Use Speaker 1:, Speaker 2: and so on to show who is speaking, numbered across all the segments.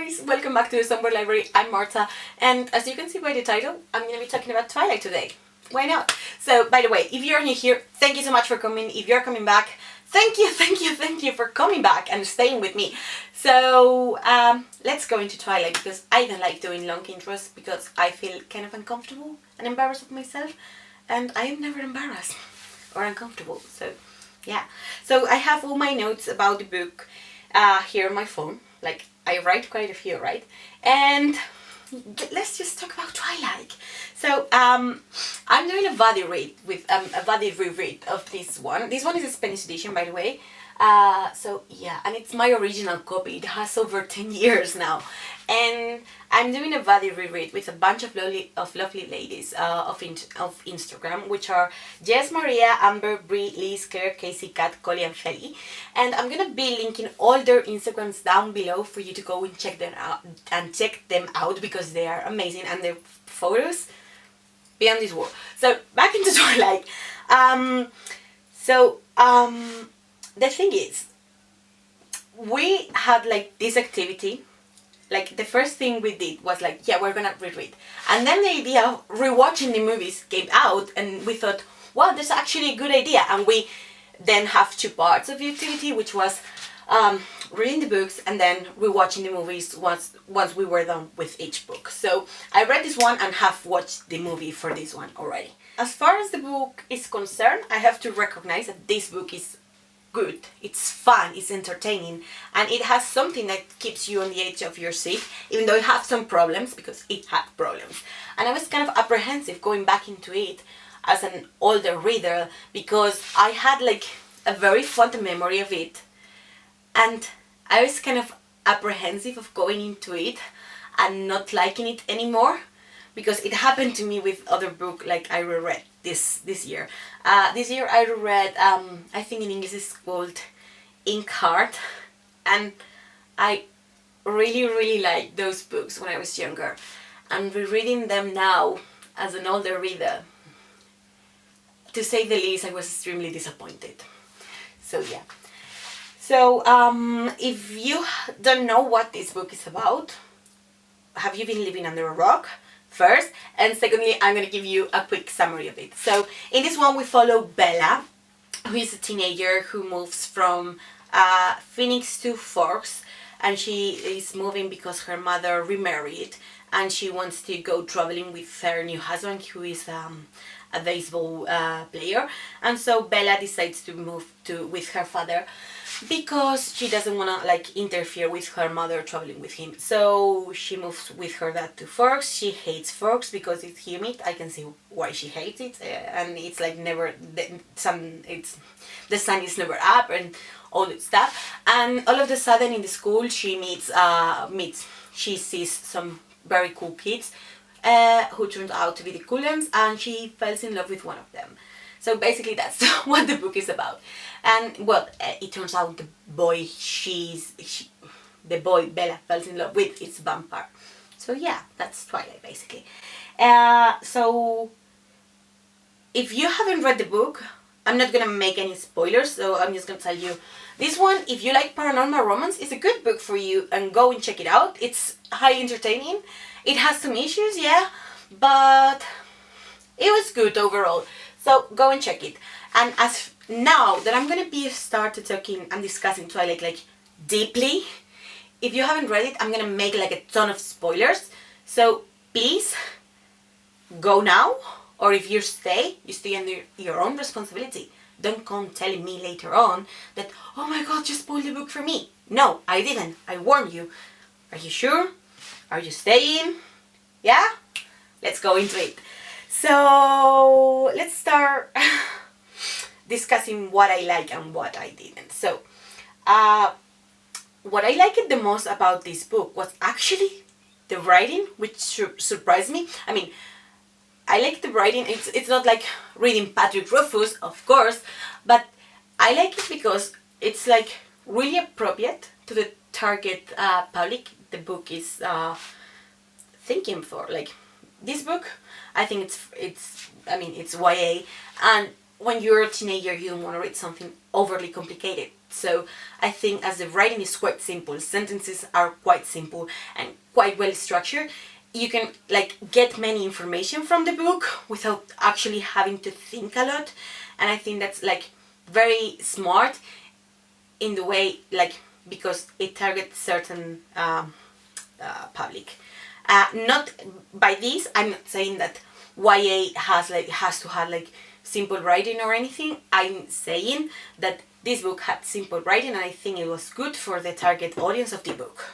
Speaker 1: guys, welcome back to the Somewhere Library. I'm Marta, and as you can see by the title, I'm going to be talking about Twilight today. Why not? So, by the way, if you're new here, thank you so much for coming. If you're coming back, thank you for coming back and staying with me. So, let's go into Twilight, because I don't like doing long intros because I feel kind of uncomfortable and embarrassed of myself, and I am never embarrassed or uncomfortable. So, yeah. So, I have all my notes about the book here on my phone. Like, I write quite a few, right? And let's just talk about Twilight. So, I'm doing a buddy read with a buddy reread of this one. This one is a Spanish edition, by the way. So yeah, and it's my original copy. It has over 10 years now, and I'm doing a buddy reread with a bunch of lovely ladies of Instagram, which are Jess, Maria, Amber, Brie, Liz, Claire, Casey, Kat, Collie, and Feli. And I'm gonna be linking all their Instagrams down below for you to go and check them out because they are amazing and their photos beyond this world. So back into Twilight. The thing is, we had like this activity. Like, the first thing we did was like, yeah, we're gonna reread. And then the idea of rewatching the movies came out, and we thought, wow, that's actually a good idea. And we then have two parts of the activity, which was reading the books and then rewatching the movies once we were done with each book. So I read this one and have watched the movie for this one already. As far as the book is concerned, I have to recognize that this book is good, it's fun, it's entertaining, and it has something that keeps you on the edge of your seat, even though it has some problems, because it had problems. And I was kind of apprehensive going back into it as an older reader, because I had like a very fond memory of it, and I was kind of apprehensive of going into it and not liking it anymore, because it happened to me with other book like I reread this year. This year I reread, I think in English it's called Inkheart, and I really liked those books when I was younger. And rereading them now as an older reader, to say the least, I was extremely disappointed. So yeah. So if you don't know what this book is about, have you been living under a rock? First, and secondly, I'm going to give you a quick summary of it. So in this one we follow Bella, who is a teenager who moves from Phoenix to Forks, and she is moving because her mother remarried and she wants to go traveling with her new husband, who is a baseball player. And so Bella decides to move with her father because she doesn't want to like interfere with her mother traveling with him. So she moves with her dad to Forks. She hates Forks because it's humid. I can see why she hates it, and it's like never the sun is never up and all that stuff. And all of a sudden in the school she she sees some very cool kids who turned out to be the cool ones, and she falls in love with one of them. So basically that's what the book is about. And well, it turns out the boy Bella falls in love with is vampire. So yeah, that's Twilight basically. So if you haven't read the book, I'm not gonna make any spoilers, so I'm just gonna tell you this one, if you like paranormal romance, is a good book for you, and go and check it out. It's highly entertaining. It has some issues, yeah, but it was good overall. So go and check it. And as now that I'm gonna be started talking and discussing Twilight like deeply, if you haven't read it, I'm gonna make like a ton of spoilers. So please go now, or if you stay under your own responsibility. Don't come telling me later on that, oh my god, you spoiled the book for me. No, I didn't. I warned you. Are you sure? Are you staying? Yeah? Let's go into it. So let's start discussing what I like and what I didn't. So what I liked the most about this book was actually the writing, which surprised me. I mean, I like the writing. It's not like reading Patrick Rothfuss, of course, but I like it because it's like really appropriate to the target public the book is thinking for. Like, this book, I think it's YA, and when you're a teenager, you don't want to read something overly complicated. So I think as the writing is quite simple, sentences are quite simple and quite well structured, you can like get many information from the book without actually having to think a lot. And I think that's like very smart in the way, like, because it targets certain public. Not by this, I'm not saying that YA has to have like simple writing or anything. I'm saying that this book had simple writing, and I think it was good for the target audience of the book.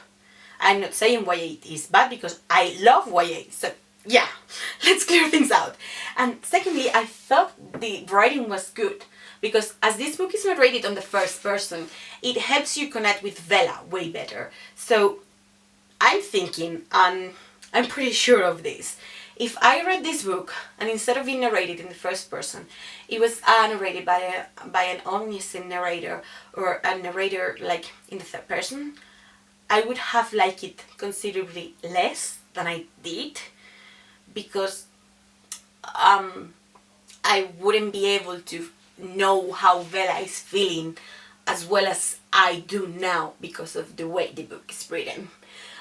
Speaker 1: I'm not saying YA is bad, because I love YA. So yeah, let's clear things out. And secondly, I thought the writing was good, because as this book is narrated on the first person, it helps you connect with Vela way better. So I'm thinking, and I'm pretty sure of this, if I read this book and instead of being narrated in the first person, it was narrated by an omniscient narrator, or a narrator like in the third person, I would have liked it considerably less than I did, because I wouldn't be able to know how Vela is feeling as well as I do now because of the way the book is written.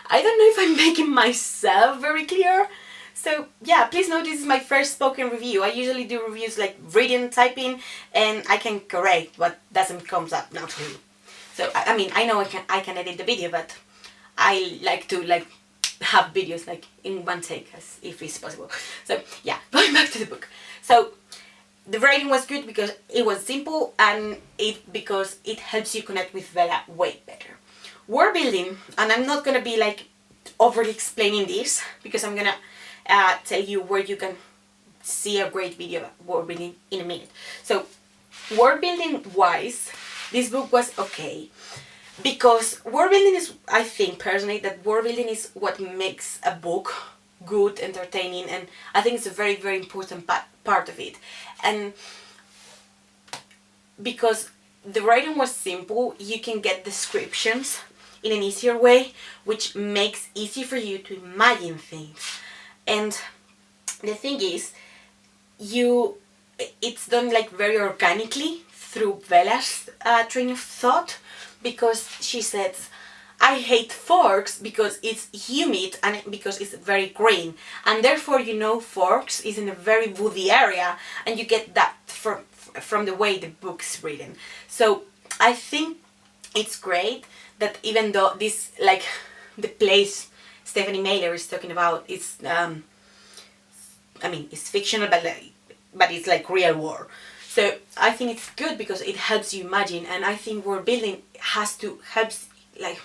Speaker 1: I don't know if I'm making myself very clear. So yeah, please note this is my first spoken review. I usually do reviews like reading, typing, and I can correct what doesn't come up naturally. So I mean, I know I can edit the video, but I like to like have videos like in one take, as if it's possible. So yeah, going back to the book. So the writing was good because it was simple, and because it helps you connect with Vela way better. World building, and I'm not gonna be like overly explaining this, because I'm gonna tell you where you can see a great video about world building in a minute. So world building wise, this book was okay, because world building is, I think personally, that world building is what makes a book good, entertaining, and I think it's a very, very important part of it. And because the writing was simple, you can get descriptions in an easier way, which makes easy for you to imagine things. And the thing is, it's done like very organically through Vela's train of thought, because she says, I hate Forks because it's humid and because it's very green, and therefore Forks is in a very woody area, and you get that from the way the book's written. So I think it's great that even though this, like, the place Stephanie Mailer is talking about, it's it's fictional, but it's like real war. So I think it's good because it helps you imagine, and I think world building helps, like,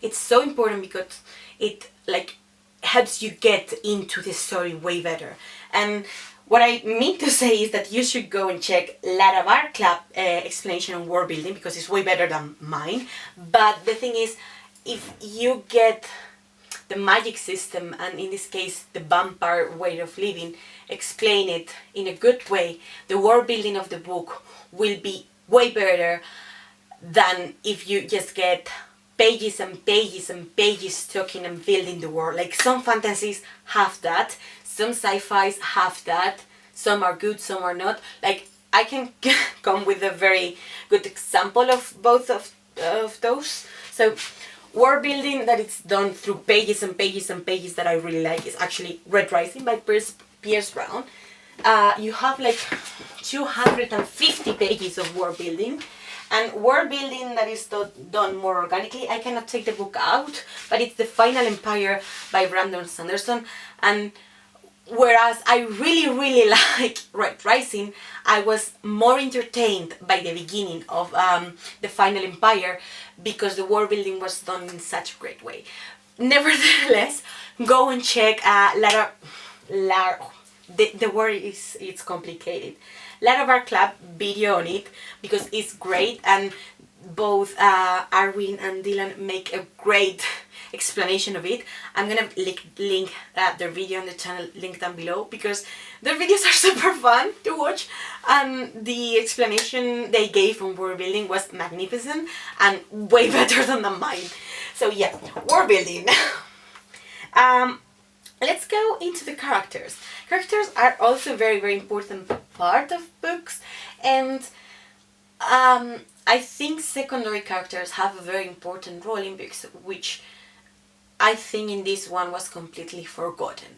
Speaker 1: it's so important because it like helps you get into the story way better. And what I mean to say is that you should go and check Larabar Club explanation on world building, because it's way better than mine. But the thing is, if you get the magic system, and in this case the vampire way of living, explain it in a good way, the world building of the book will be way better than if you just get pages and pages and pages talking and building the world. Like, some fantasies have that, some sci-fis have that, some are good, some are not. Like, I can come with a very good example of both of those. So world building that it's done through pages and pages and pages that I really like is actually Red Rising by Pierce Brown. You have like 250 pages of world building, and world building that is done more organically. I cannot take the book out, but it's The Final Empire by Brandon Sanderson. And whereas I really, really like Red Rising, I was more entertained by the beginning of The Final Empire, because the world building was done in such a great way. Nevertheless, go and check the word is, it's complicated. Larabar Club video on it, because it's great, and both Arwin and Dylan make a great explanation of it. I'm gonna link their video on the channel link down below, because their videos are super fun to watch, and the explanation they gave on world building was magnificent and way better than mine. So yeah, world building. Let's go into the characters. Characters are also very, very important part of books, And I think secondary characters have a very important role in books, which I think in this one was completely forgotten.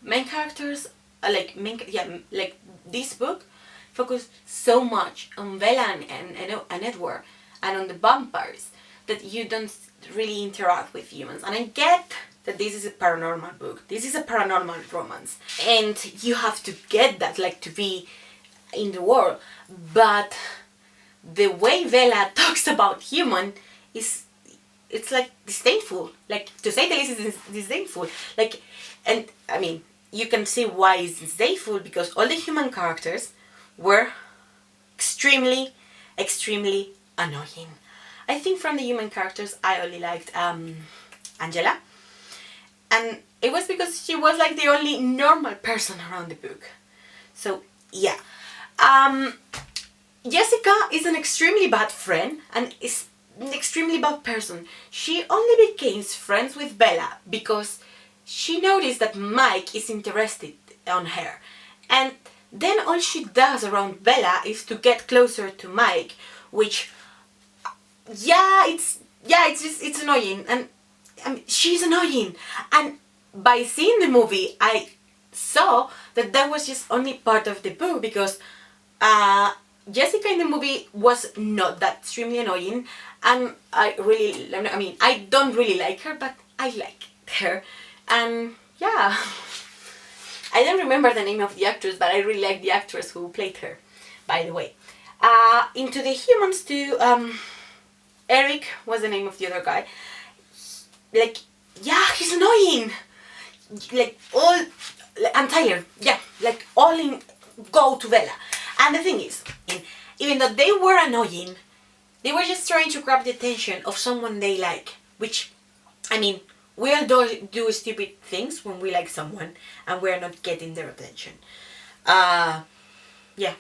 Speaker 1: Main characters, like this book focused so much on Bella and Edward and on the vampires that you don't really interact with humans. And I get that this is a paranormal book. This is a paranormal romance. And you have to get that, like, to be in the world. But the way Bella talks about human is, it's like disdainful. Like, to say the least, is disdainful. Like, and I mean, you can see why it's disdainful, because all the human characters were extremely, extremely annoying. I think from the human characters, I only liked Angela. And it was because she was like the only normal person around the book. So, yeah. Jessica is an extremely bad friend and is an extremely bad person. She only became friends with Bella because she noticed that Mike is interested on her. And then all she does around Bella is to get closer to Mike, which, it's annoying. And I mean, she's annoying. And by seeing the movie, I saw that was just only part of the book, because Jessica in the movie was not that extremely annoying, and I don't really like her, but I like her. And yeah, I don't remember the name of the actress, but I really like the actress who played her, by the way. Into the humans too, Eric was the name of the other guy. Like, yeah, he's annoying. Like, and Tyler, yeah, like, all in go to Bella. And the thing is, even though they were annoying, they were just trying to grab the attention of someone they like. Which, I mean, we all do stupid things when we like someone and we're not getting their attention. Yeah,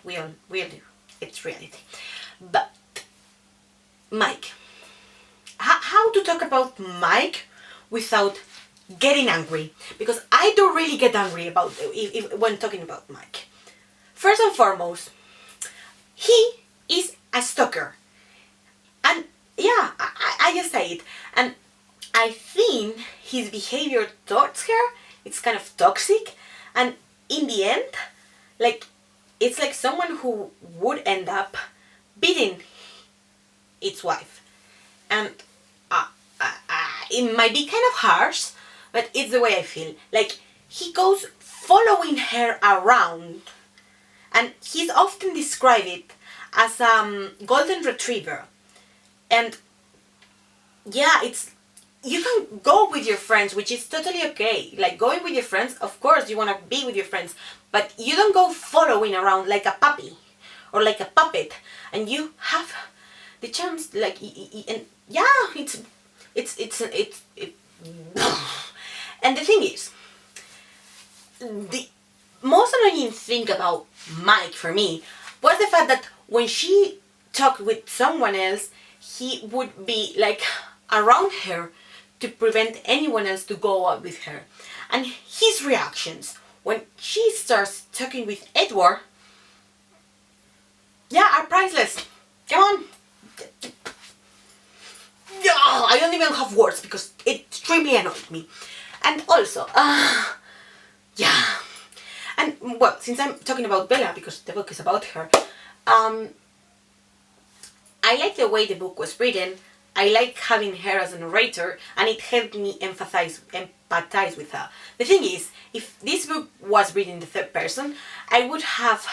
Speaker 1: we all do. It's reality. But Mike, how to talk about Mike without getting angry? Because I don't really get angry about when talking about Mike. First and foremost, he is a stalker. And yeah, I just say it. And I think his behavior towards her, it's kind of toxic. And in the end, like, it's like someone who would end up beating its wife. And it might be kind of harsh, but it's the way I feel. Like, he goes following her around, and he's often described as a golden retriever. And yeah, you can go with your friends, which is totally okay. Like, going with your friends, of course you want to be with your friends, but you don't go following around like a puppy or like a puppet. And you have the chance, like, and yeah, it's and the thing is, the most annoying thing about Mike for me was the fact that when she talked with someone else, he would be like around her to prevent anyone else to go out with her. And his reactions when she starts talking with Edward, yeah, are priceless. Come on. Yeah, I don't even have words because it extremely annoyed me. And also, yeah. And, well, since I'm talking about Bella, because the book is about her, I like the way the book was written. I like having her as a narrator, and it helped me empathize with her. The thing is, if this book was written in the third person, I would have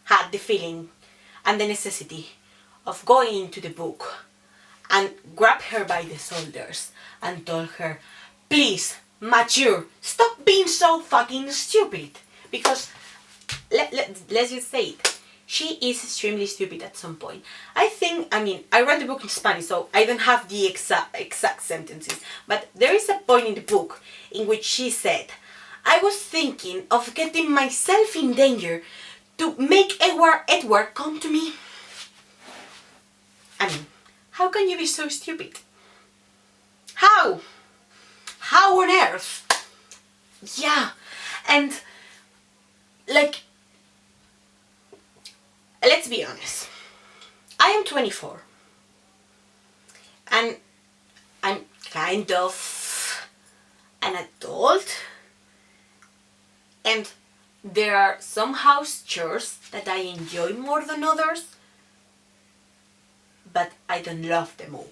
Speaker 1: had the feeling and the necessity of going into the book and grab her by the shoulders and told her, please, mature, stop being so fucking stupid. Because, let's just say it, she is extremely stupid at some point. I read the book in Spanish, so I don't have the exact sentences, but there is a point in the book in which she said, I was thinking of getting myself in danger to make Edward come to me. I mean, how can you be so stupid? How? How on earth? Yeah, and like, let's let's be honest. I am 24. And I'm kind of an adult. And there are some house chores that I enjoy more than others. But I don't love them all.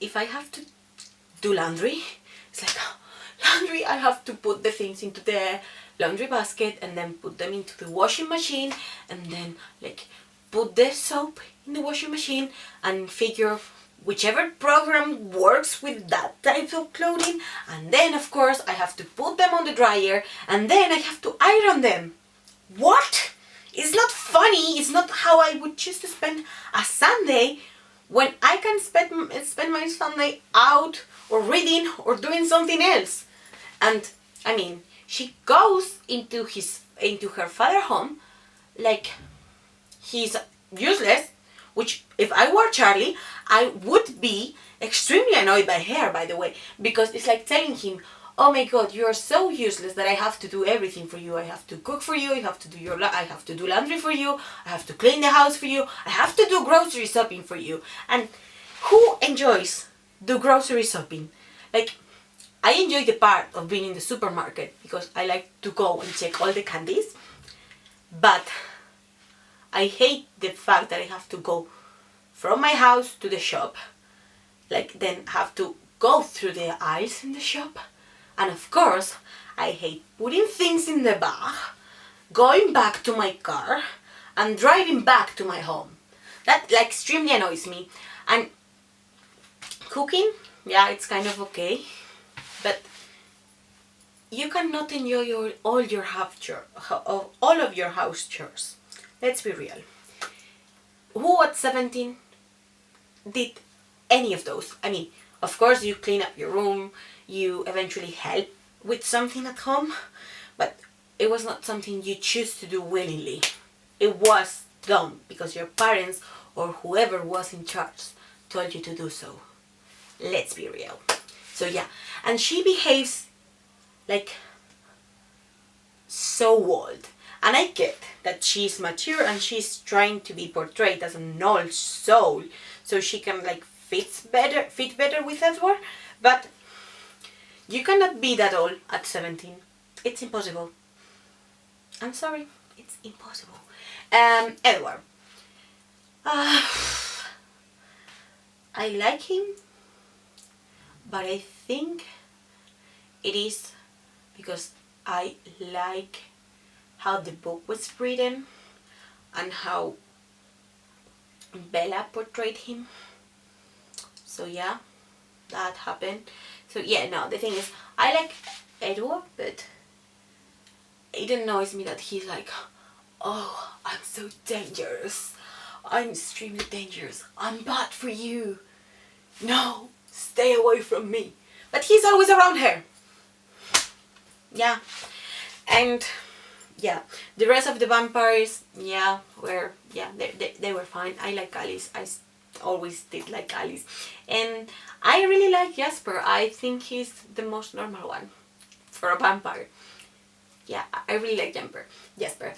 Speaker 1: If I have to do laundry, it's like, laundry, I have to put the things into the laundry basket and then put them into the washing machine and then put the soap in the washing machine and figure whichever program works with that type of clothing, and then of course I have to put them on the dryer and then I have to iron them. What? It's not funny. It's not how I would choose to spend a Sunday when I can spend my Sunday out or reading or doing something else. And I mean, she goes into her father's home like he's useless, which if I were Charlie, I would be extremely annoyed by her, by the way, because it's like telling him, oh my god, you are so useless that I have to do everything for you. I have to cook for you, I have to do laundry for you, I have to clean the house for you, I have to do grocery shopping for you. And who enjoys the grocery shopping? I enjoy the part of being in the supermarket because I like to go and check all the candies, but I hate the fact that I have to go from my house to the shop, then have to go through the aisles in the shop. And of course, I hate putting things in the bag, going back to my car, and driving back to my home. That extremely annoys me. And cooking, yeah, it's kind of okay, but you cannot enjoy all of your house chores. Let's be real. Who at 17 did any of those? I mean, of course you clean up your room, you eventually help with something at home, but it was not something you choose to do willingly. It was done because your parents or whoever was in charge told you to do so. Let's be real. So yeah, and she behaves so old. And I get that she's mature and she's trying to be portrayed as an old soul so she can fit better with Edward, but you cannot be that old at 17. It's impossible. I'm sorry, it's impossible. Edward. I like him, but I think it is because I like how the book was written and how Bella portrayed him. So yeah, that happened. So yeah, no, the thing is, I like Edward, but it annoys me that he's oh, I'm so dangerous. I'm extremely dangerous. I'm bad for you. No, stay away from me. But he's always around her. Yeah. And yeah, the rest of the vampires, yeah, they were fine. I like Alice. I always did like Alice. And I really like Jasper. I think he's the most normal one for a vampire. Yeah, I really like Jasper.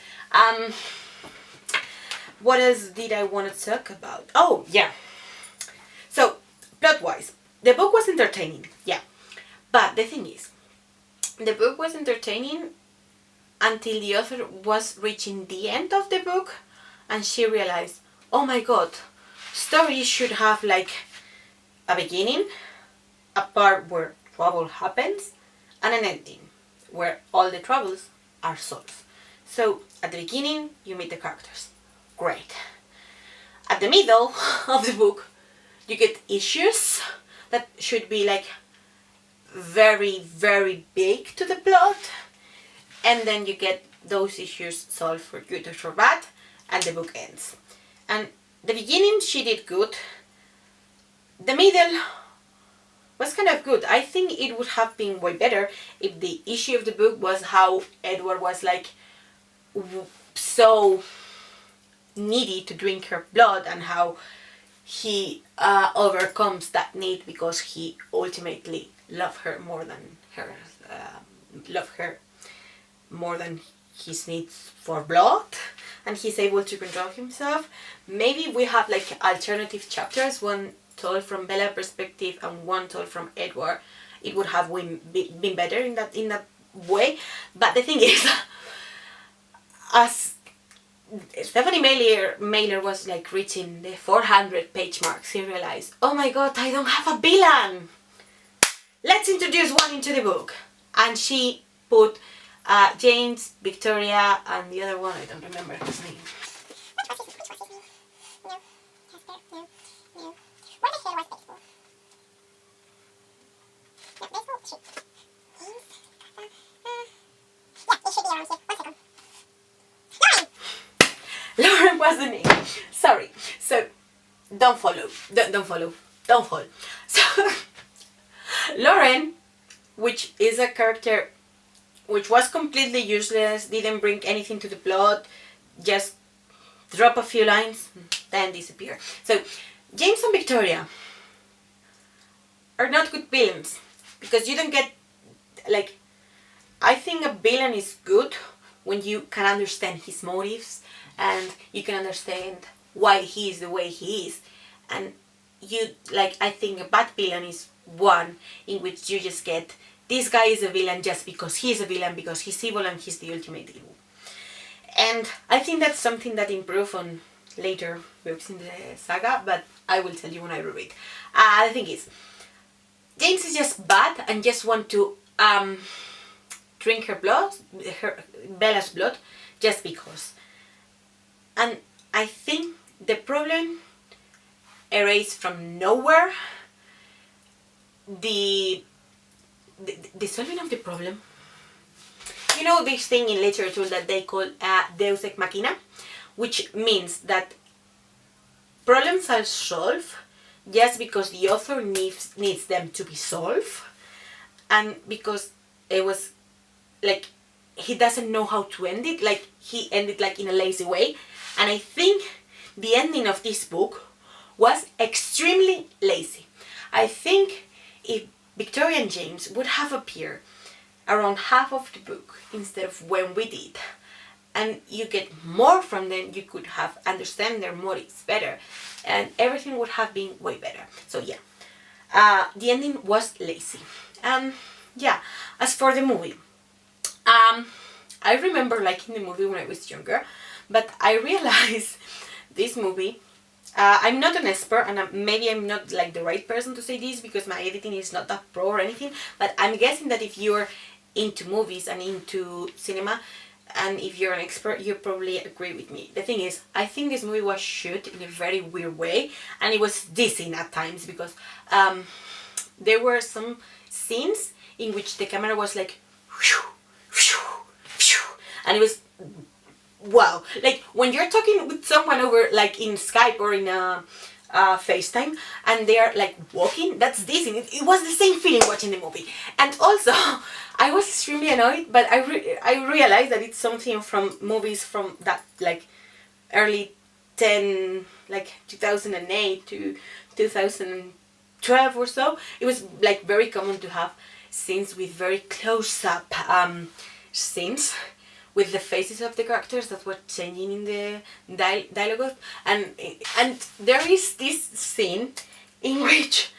Speaker 1: What else did I want to talk about? Oh, yeah. So, plot-wise, the book was entertaining, yeah. But the thing is, the book was entertaining until the author was reaching the end of the book and she realized, oh my god, stories should have a beginning, a part where trouble happens, and an ending where all the troubles are solved. So at the beginning you meet the characters. Great. At the middle of the book you get issues that should be very, very big to the plot, and then you get those issues solved for good or for bad, and the book ends. And the beginning she did good. The middle was kind of good. I think it would have been way better if the issue of the book was how Edward was so needy to drink her blood and how he overcomes that need because he ultimately loved her more than his needs for blood and he's able to control himself. Maybe we have like alternative chapters, one told from Bella's perspective and one told from Edward. It would have been better in that way. But the thing is, as Stephanie Mailer was like reaching the 400-page mark, she realized, oh my god, I don't have a villain! Let's introduce one into the book. And she put James, Victoria, and the other one, I don't remember his name. Lauren was the name. Sorry. So, don't fall. So, Lauren, which is a character which was completely useless, didn't bring anything to the plot, just drop a few lines, then disappear. So, James and Victoria are not good villains, because you don't get, like, I think a villain is good when you can understand his motives and you can understand why he is the way he is. And you, like, I think a bad villain is one in which you just get, this guy is a villain just because he's a villain, because he's evil and he's the ultimate evil. And I think that's something that improved on later books in the saga, but I will tell you when I reread. The thing is, James is just bad and just want to drink Bella's blood, just because. And I think the problem erased from nowhere the solving of the problem. You know this thing in literature that they call Deus Ex Machina, which means that problems are solved just because the author needs them to be solved, and because it was like he doesn't know how to end it, like he ended like in a lazy way. And I think the ending of this book was extremely lazy. I think if Victoria and James would have appeared around half of the book instead of when we did, and you get more from them, you could have understand their motives better, and everything would have been way better. So yeah, the ending was lazy. Yeah, as for the movie, I remember liking the movie when I was younger, but I realized this movie, I'm not an expert, and maybe I'm not like the right person to say this because my editing is not that pro or anything, but I'm guessing that if you're into movies and into cinema, and if you're an expert, you probably agree with me. The thing is, I think this movie was shot in a very weird way, and it was dizzying at times, because there were some scenes in which the camera was like whew, whew, whew, and it was wow, like when you're talking with someone over like in Skype or in FaceTime and they are like walking, that's dizzying. It was the same feeling watching the movie. And also I was extremely annoyed, but I realized that it's something from movies from that like early 2008 to 2012 or so. It was like very common to have scenes with very close-up scenes with the faces of the characters that were changing in the dialogue. And there is this scene in which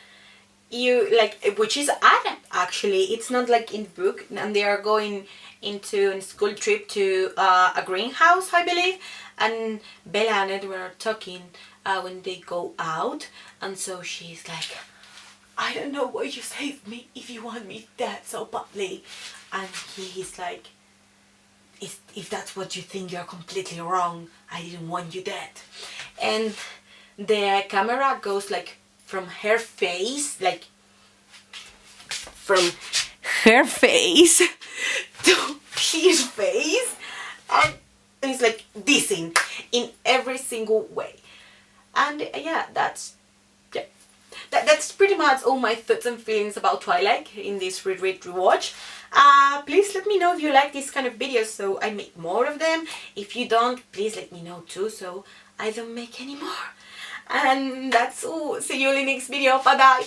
Speaker 1: which is added actually, it's not like in the book, and they are going into a school trip to a greenhouse, I believe, and Bella and Edward are talking when they go out, and so she's like, I don't know why you saved me if you want me dead so badly, and he's like, if that's what you think, you're completely wrong. I didn't want you dead. And the camera goes like from her face, like from her face to his face, and it's like dizzying in every single way. And yeah, that's pretty much all my thoughts and feelings about Twilight in this reread rewatch. Please let me know if you like this kind of videos so I make more of them. If you don't, please let me know too so I don't make any more. And that's all. See you in the next video. Bye bye.